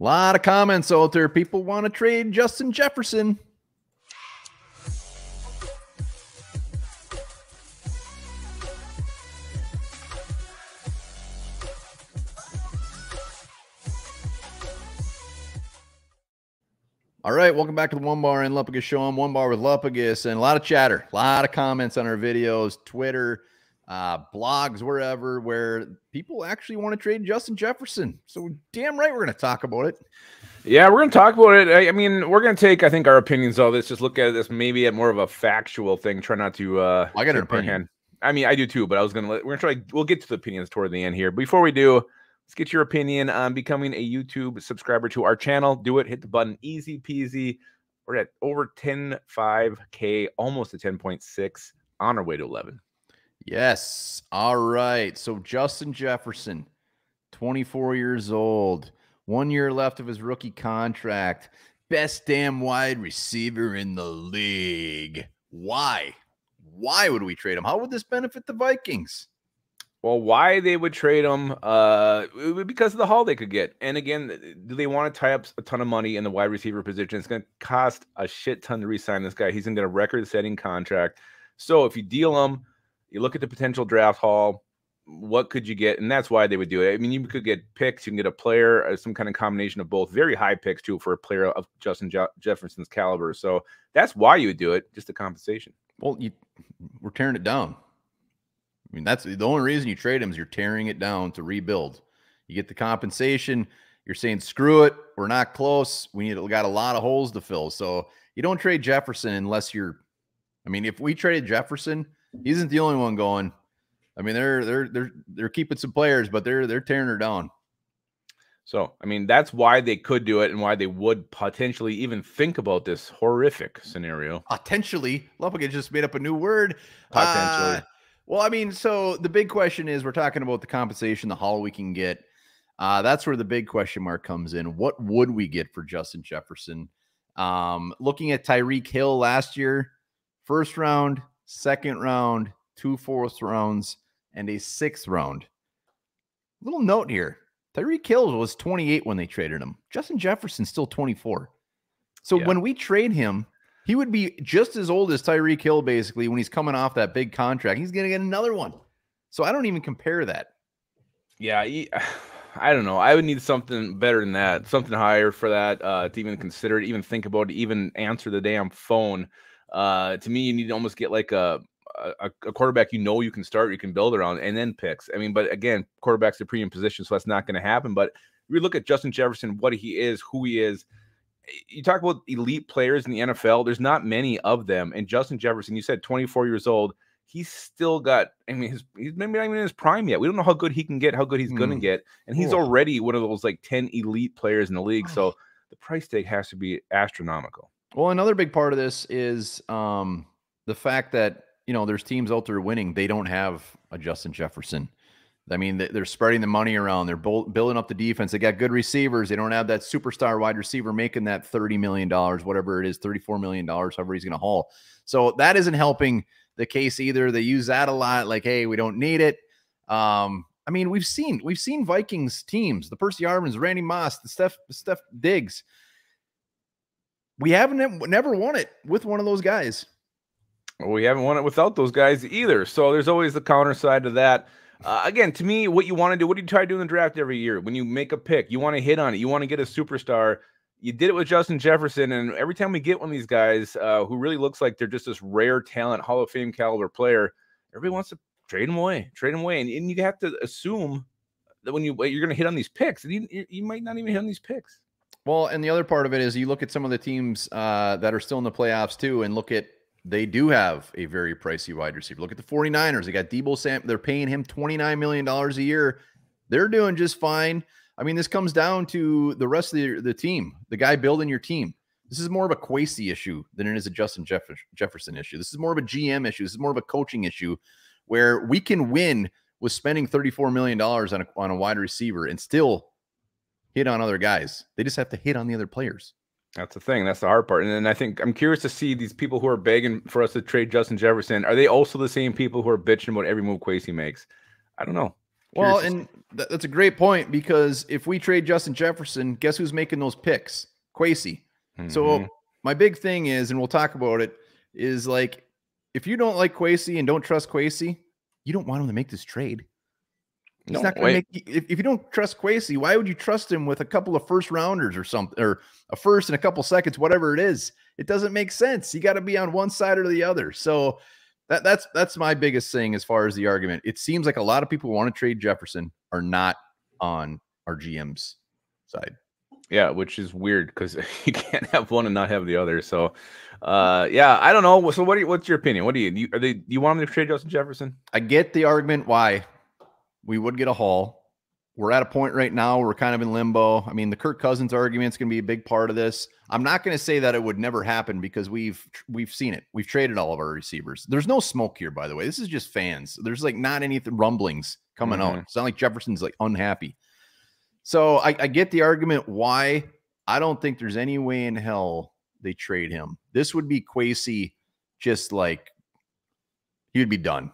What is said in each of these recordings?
A lot of comments out there. People want to trade Justin Jefferson. All right, welcome back to the Onebar and Lupagus show. I'm Onebar with Lupagus, and a lot of chatter, a lot of comments on our videos, Twitter, blogs, wherever, where people actually want to trade Justin Jefferson. So damn right we're going to talk about it. Yeah, we're going to talk about it. I mean, we're going to take, I think, our opinions on this. Just look at this maybe at more of a factual thing. Try not to. I got an opinion. I mean, I do too, but we're going to try. We'll get to the opinions toward the end here. Before we do, let's get your opinion on becoming a YouTube subscriber to our channel. Do it. Hit the button. Easy peasy. We're at over 10.5K, almost to 10.6, on our way to 11. Yes. All right. So Justin Jefferson, 24 years old, 1 year left of his rookie contract, best damn wide receiver in the league. Why? Why would we trade him? How would this benefit the Vikings? Well, why they would trade him? Because of the haul they could get. And again, do they want to tie up a ton of money in the wide receiver position? It's going to cost a shit ton to re-sign this guy. He's going to get a record-setting contract. So if you deal him, you look at the potential draft haul, what could you get? And that's why they would do it. I mean, you could get picks, you can get a player, some kind of combination of both. Very high picks, too, for a player of Justin Jefferson's caliber. So that's why you would do it, just the compensation. Well, we're tearing it down. I mean, that's the only reason you trade him is you're tearing it down to rebuild. You get the compensation. You're saying, screw it. We're not close. We got a lot of holes to fill. So you don't trade Jefferson unless you're, I mean, if we traded Jefferson, he isn't the only one going. I mean, they're keeping some players, but they're tearing her down. So, I mean, that's why they could do it and why they would potentially even think about this horrific scenario. Potentially. Lupagus just made up a new word. Potentially. Well, I mean, so the big question is we're talking about the compensation, the haul we can get. That's where the big question mark comes in. What would we get for Justin Jefferson? Looking at Tyreek Hill last year, first round, second round, 2 fourth rounds, and a 6th round. Little note here. Tyreek Hill was 28 when they traded him. Justin Jefferson's still 24. So when we trade him, he would be just as old as Tyreek Hill, basically, when he's coming off that big contract. He's going to get another one. So I don't even compare that. Yeah, I don't know. I would need something better than that, something higher for that to even consider it, even think about it, even answer the damn phone. To me, you need to almost get like a quarterback you can start, you can build around, and then picks. I mean, but again, quarterback's a premium position, so that's not going to happen. But we look at Justin Jefferson, what he is, who he is. You talk about elite players in the NFL. There's not many of them. And Justin Jefferson, you said 24 years old. He's still got, I mean, he's maybe not even in his prime yet. We don't know how good he can get, how good he's going to get. And he's already one of those like 10 elite players in the league. So the price tag has to be astronomical. Well, another big part of this is the fact that, you know, there's teams out there winning. They don't have a Justin Jefferson. I mean, they're spreading the money around. They're building up the defense. They got good receivers. They don't have that superstar wide receiver making that $30 million, whatever it is, $34 million, however he's going to haul. So that isn't helping the case either. They use that a lot. Like, hey, we don't need it. I mean, we've seen Vikings teams, the Percy Harvins, Randy Moss, the Steph Diggs. We never won it with one of those guys. Well, we haven't won it without those guys either. So there's always the counter side to that. Again, to me, what you want to do, what do you try to do in the draft every year? When you make a pick, you want to hit on it. You want to get a superstar. You did it with Justin Jefferson, and every time we get one of these guys who really looks like they're just this rare talent, Hall of Fame caliber player, everybody wants to trade him away. And you have to assume that when you're going to hit on these picks, and you might not even hit on these picks. Well, and the other part of it is you look at some of the teams that are still in the playoffs too, and look at, they do have a very pricey wide receiver. Look at the 49ers. They got Deebo Samuel. They're paying him $29 million a year. They're doing just fine. I mean, this comes down to the rest of the team, the guy building your team. This is more of a Kwesi issue than it is a Justin Jefferson issue. This is more of a GM issue. This is more of a coaching issue where we can win with spending $34 million on a wide receiver and still hit on other guys. They just have to hit on the other players. That's the thing. That's the hard part. And then I think I'm curious to see these people who are begging for us to trade Justin Jefferson. Are they also the same people who are bitching about every move Kwesi makes? I don't know. Well, and that's a great point, because if we trade Justin Jefferson, guess who's making those picks? Kwesi. So my big thing is, and we'll talk about it, is like, if you don't like Kwesi and don't trust Kwesi, you don't want him to make this trade. He's not going to make. If you don't trust Kwesi, why would you trust him with a couple of first rounders or something, or a first and a couple seconds, whatever it is? It doesn't make sense. You got to be on one side or the other. So that's my biggest thing as far as the argument. It seems like a lot of people who want to trade Jefferson are not on our GM's side. Yeah, which is weird, because you can't have one and not have the other. So, yeah, I don't know. So, what's your opinion? What do you want them to trade Justin Jefferson? I get the argument why we would get a haul. We're at a point right now where we're kind of in limbo. I mean, the Kirk Cousins argument is going to be a big part of this. I'm not going to say that it would never happen, because we've seen it. We've traded all of our receivers. There's no smoke here, by the way. This is just fans. There's like not any rumblings coming out. It's not like Jefferson's like unhappy. So I get the argument why. I don't think there's any way in hell they trade him. This would be Kwesi, just like, he would be done.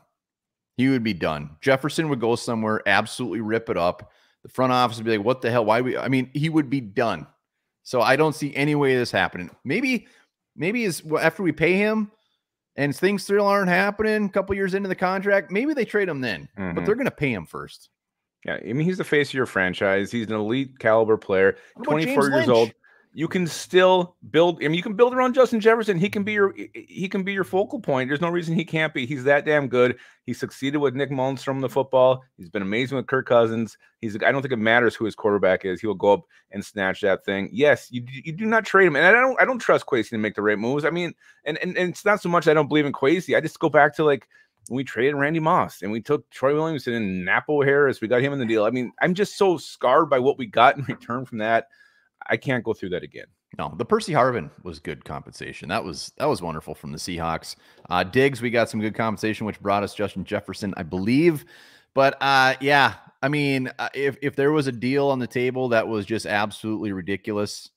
He would be done. Jefferson would go somewhere, absolutely rip it up. The front office would be like, what the hell? I mean, he would be done. So I don't see any way this happening. Maybe is after we pay him and things still aren't happening a couple years into the contract, maybe they trade him then, but they're going to pay him first. Yeah, I mean, he's the face of your franchise. He's an elite caliber player, 24 years old. You can still build. I mean, you can build around Justin Jefferson. He can be your focal point. There's no reason he can't be. He's that damn good. He succeeded with Nick Mullins from the football. He's been amazing with Kirk Cousins. I don't think it matters who his quarterback is. He will go up and snatch that thing. Yes, you do not trade him. And I don't trust Kwesi to make the right moves. I mean, and it's not so much I don't believe in Kwesi. I just go back to like, when we traded Randy Moss and we took Troy Williamson and Napo Harris, we got him in the deal. I mean, I'm just so scarred by what we got in return from that. I can't go through that again. No, the Percy Harvin was good compensation. That was wonderful from the Seahawks. Diggs, we got some good compensation, which brought us Justin Jefferson, I believe. But yeah, I mean, if there was a deal on the table that was just absolutely ridiculous,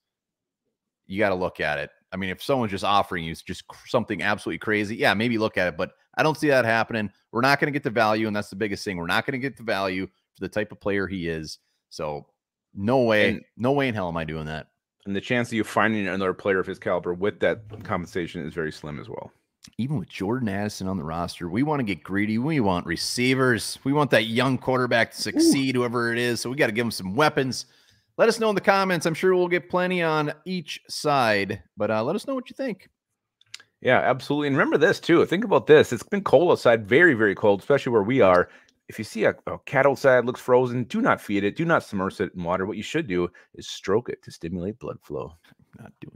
you got to look at it. I mean, if someone's just offering you just something absolutely crazy, yeah, maybe look at it. But I don't see that happening. We're not going to get the value, and that's the biggest thing. We're not going to get the value for the type of player he is. So no way in hell am I doing that. And the chance of you finding another player of his caliber with that compensation is very slim as well. Even with Jordan Addison on the roster, we want to get greedy. We want receivers. We want that young quarterback to succeed, whoever it is. So we got to give him some weapons. Let us know in the comments. I'm sure we'll get plenty on each side, but let us know what you think. Yeah, absolutely. And remember this too. Think about this. It's been cold outside, very, very cold, especially where we are. If you see a cat outside looks frozen, do not feed it. Do not submerge it in water. What you should do is stroke it to stimulate blood flow. Not doing